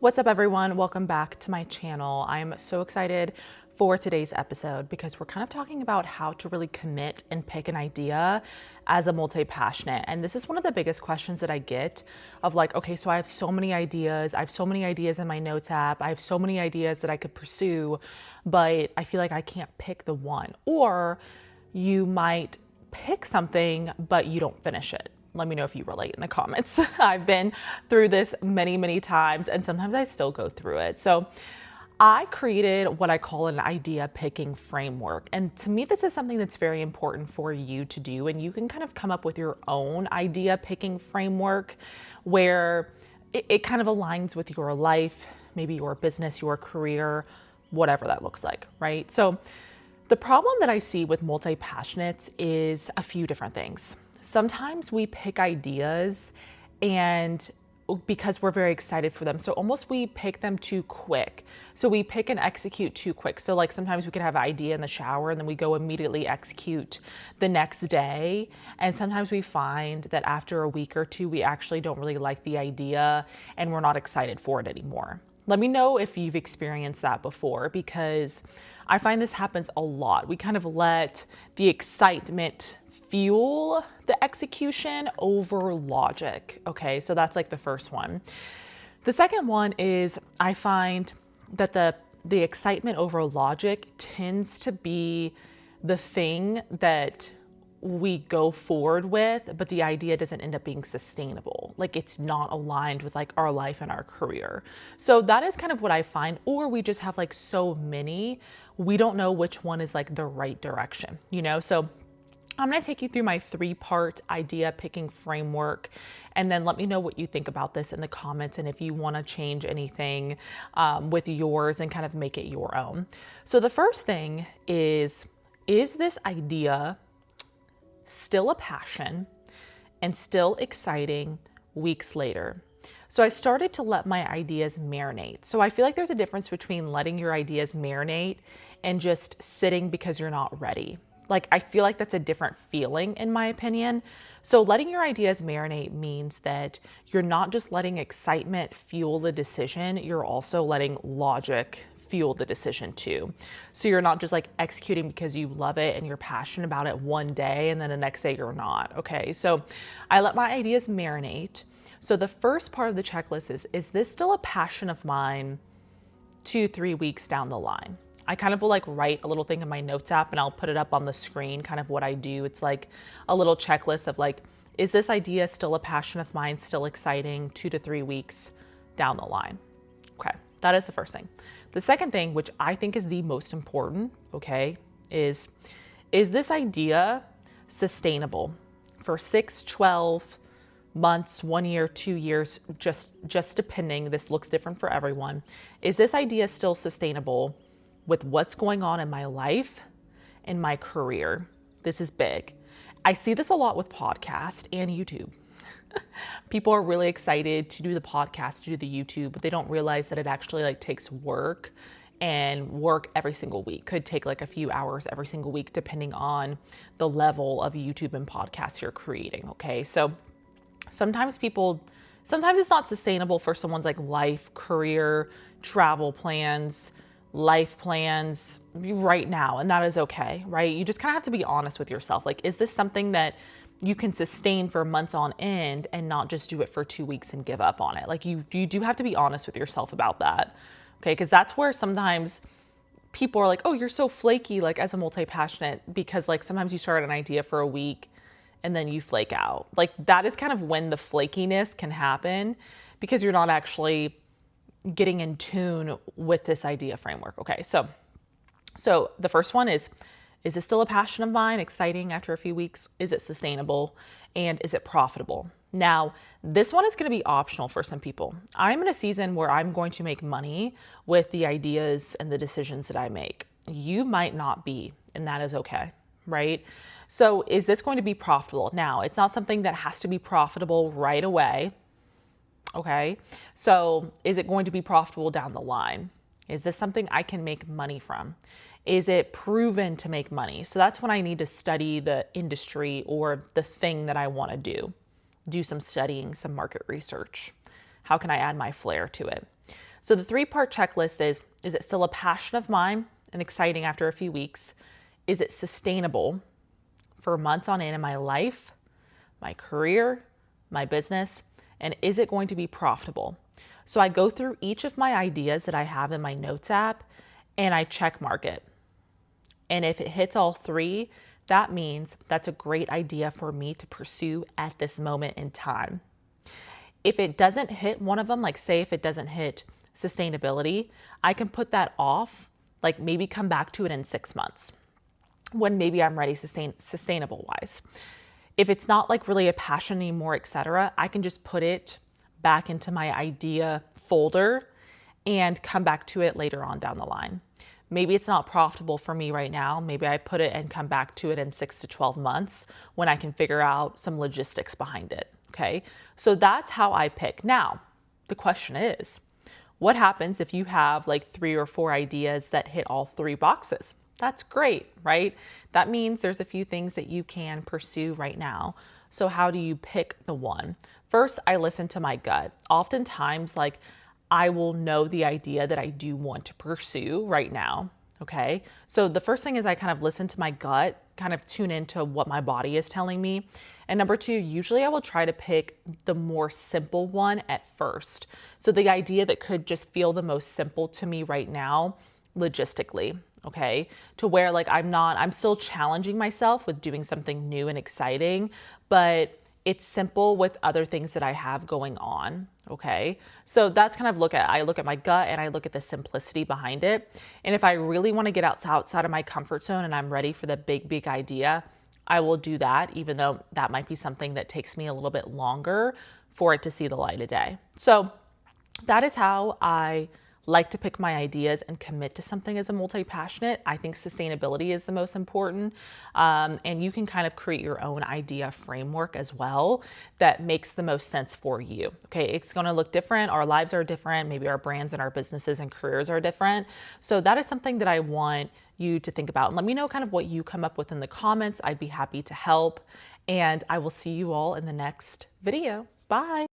What's up, everyone? Welcome back to my channel. I'm so excited for today's episode because we're kind of talking about how to really commit and pick an idea as a multi-passionate. And this is one of the biggest questions that I get of like, okay, so I have so many ideas. I have so many ideas in my notes app. I have so many ideas that I could pursue, but I feel like I can't pick the one. Or you might pick something, but you don't finish it. Let me know if you relate in the comments. I've been through this many, many times, and sometimes I still go through it. So I created what I call an idea picking framework. And to me, this is something that's very important for you to do. And you can kind of come up with your own idea picking framework where it kind of aligns with your life, maybe your business, your career, whatever that looks like, right? So the problem that I see with multi-passionates is a few different things. Sometimes we pick ideas and because we're very excited for them. So almost we pick them too quick. So we pick and execute too quick. So like sometimes we could have an idea in the shower and then we go immediately execute the next day. And sometimes we find that after a week or two, we actually don't really like the idea and we're not excited for it anymore. Let me know if you've experienced that before, because I find this happens a lot. We kind of let the excitement fuel the execution over logic. Okay, so that's like the first one. The second one is I find that the excitement over logic tends to be the thing that we go forward with, but the idea doesn't end up being sustainable. Like it's not aligned with like our life and our career. So that is kind of what I find. Or we just have like so many, we don't know which one is like the right direction, you know? So I'm going to take you through my 3-part idea picking framework, and then let me know what you think about this in the comments and if you want to change anything with yours and kind of make it your own. So the first thing is this idea still a passion and still exciting weeks later? So I started to let my ideas marinate. So I feel like there's a difference between letting your ideas marinate and just sitting because you're not ready. Like, I feel like that's a different feeling in my opinion. So letting your ideas marinate means that you're not just letting excitement fuel the decision, you're also letting logic fuel the decision too. So you're not just like executing because you love it and you're passionate about it one day and then the next day you're not. Okay, so I let my ideas marinate. So the first part of the checklist is this still a passion of mine 2-3 weeks down the line? I kind of will like write a little thing in my notes app and I'll put it up on the screen, kind of what I do. It's like a little checklist of like, is this idea still a passion of mine, still exciting 2-3 weeks down the line? Okay, that is the first thing. The second thing, which I think is the most important, okay, is this idea sustainable for 6, 12 months, 1 year, 2 years, just depending, this looks different for everyone. Is this idea still sustainable with what's going on in my life and my career? This is big. I see this a lot with podcast and YouTube. People are really excited to do the podcast, to do the YouTube, but they don't realize that it actually like takes work and work every single week. Could take like a few hours every single week, depending on the level of YouTube and podcasts you're creating. Okay. So sometimes it's not sustainable for someone's like life, career, travel plans, life plans right now. And that is okay, right? You just kind of have to be honest with yourself. Like, is this something that you can sustain for months on end and not just do it for 2 weeks and give up on it? Like you do have to be honest with yourself about that. Okay. Cause that's where sometimes people are like, oh, you're so flaky, like as a multi-passionate, because like sometimes you start an idea for a week and then you flake out. Like that is kind of when the flakiness can happen because you're not actually getting in tune with this idea framework. Okay. So the first one is it still a passion of mine, exciting after a few weeks? Is it sustainable? And is it profitable? Now, this one is going to be optional for some people. I'm in a season where I'm going to make money with the ideas and the decisions that I make. You might not be, and that is okay, right? So is this going to be profitable? Now, it's not something that has to be profitable right away. Okay. So is it going to be profitable down the line? Is this something I can make money from? Is it proven to make money? So that's when I need to study the industry or the thing that I want to do some studying, some market research. How can I add my flair to it? So the 3-part checklist is it still a passion of mine and exciting after a few weeks? Is it sustainable for months on end in my life, my career, my business? And is it going to be profitable? So I go through each of my ideas that I have in my notes app and I check mark it. And if it hits all 3, that means that's a great idea for me to pursue at this moment in time. If it doesn't hit one of them, like say if it doesn't hit sustainability, I can put that off, like maybe come back to it in 6 months when maybe I'm ready sustainable wise. If it's not like really a passion anymore, etc., I can just put it back into my idea folder and come back to it later on down the line. Maybe it's not profitable for me right now. Maybe I put it and come back to it in 6 to 12 months when I can figure out some logistics behind it. Okay. So that's how I pick. Now, the question is, what happens if you have like 3 or 4 ideas that hit all 3 boxes? That's great, right? That means there's a few things that you can pursue right now. So how do you pick the one? First, I listen to my gut. Oftentimes, like I will know the idea that I do want to pursue right now. Okay. So the first thing is I kind of listen to my gut, kind of tune into what my body is telling me. And number 2, usually I will try to pick the more simple one at first. So the idea that could just feel the most simple to me right now, logistically. Okay. To where like I'm still challenging myself with doing something new and exciting, but it's simple with other things that I have going on. Okay. So that's kind of I look at my gut and I look at the simplicity behind it. And if I really want to get outside of my comfort zone and I'm ready for the big idea, I will do that, even though that might be something that takes me a little bit longer for it to see the light of day. So that is how I like to pick my ideas and commit to something as a multi-passionate. I think sustainability is the most important. And you can kind of create your own idea framework as well that makes the most sense for you. Okay, it's going to look different. Our lives are different. Maybe our brands and our businesses and careers are different. So that is something that I want you to think about. And let me know kind of what you come up with in the comments. I'd be happy to help. And I will see you all in the next video. Bye.